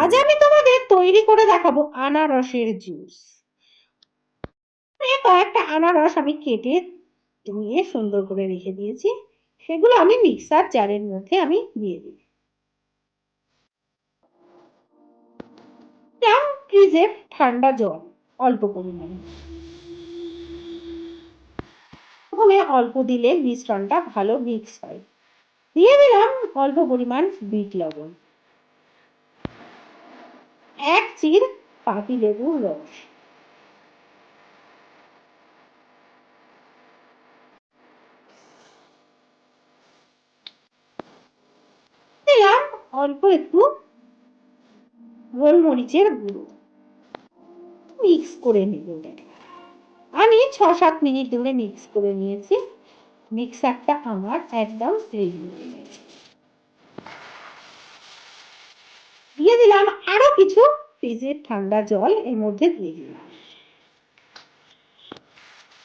আজ আমি তোমাদের তৈরি করে দেখাবো আনারসের জুস। কয়েকটা আনারস আমি কেটে ধুয়ে সুন্দর করে রেখে দিয়েছি, সেগুলো আমি মিক্সার জারের মধ্যে আমি দিয়ে দিই। ফ্রিজে ঠান্ডা জল অল্প পরিমাণে, প্রথমে অল্প দিলে মিশ্রণটা ভালো মিক্স হয়। দিয়ে দিলাম অল্প পরিমাণ বিট লবণ, এক চির পাতি লেবুর রস, দিলাম অল্প একটু গোলমরিচের গুঁড়ো। মিক্স করে নিব। আমি ৬-৭ মিনিট ধরে মিক্স করে নিয়েছি। মিক্সারটা আমার একদম রেডি হয়ে গেছে। দিয়ে দিলাম আরো কিছু ফ্রিজের ঠান্ডা জল এর মধ্যে দিয়ে দিলাম।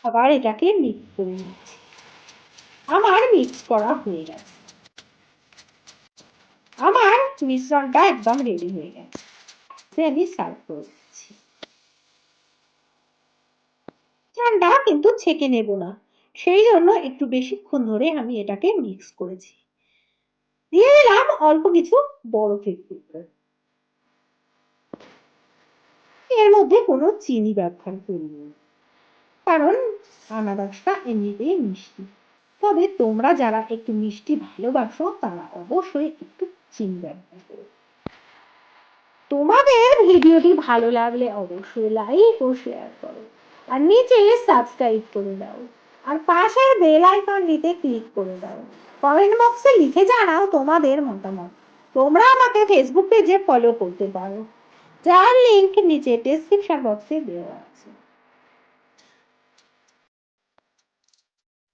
আবার এটাকে মিক্স করে নিচ্ছি। আমার মিক্স করা হয়ে গেছে। আমার মিশ্রণটা একদম রেডি হয়ে গেছে। আমি সার্ভ করে দিচ্ছি। ঠান্ডা কিন্তু ছেঁকে নেব না, সেই জন্য একটু বেশিক্ষণ ধরে আমি এটাকে মিক্স করেছি। দিয়ে দিলাম অল্প কিছু বরফের টুকরো। এর মধ্যে কোনো চিনি ব্যবহার করিনি, কারণ আনারসটা এমনিতেই মিষ্টি। তবে তোমরা যারা একটু মিষ্টি ভালোবাসো তারা অবশ্যই একটু চিনি ব্যবহার করো। তোমাদের ভিডিওটি ভালো লাগলে অবশ্যই লাইক ও শেয়ার করো, আর নিচে সাবস্ক্রাইব করে দাও, আর পাশের বেল আইকনটিতে ক্লিক করে দাও। কমেন্ট বক্সে লিখে জানাও তোমাদের মতামত। তোমরা আমাকে ফেসবুক পেজে ফলো করতে পারো, যার লিংক নিচে ডেসক্রিপশন বক্সে দেওয়া আছে।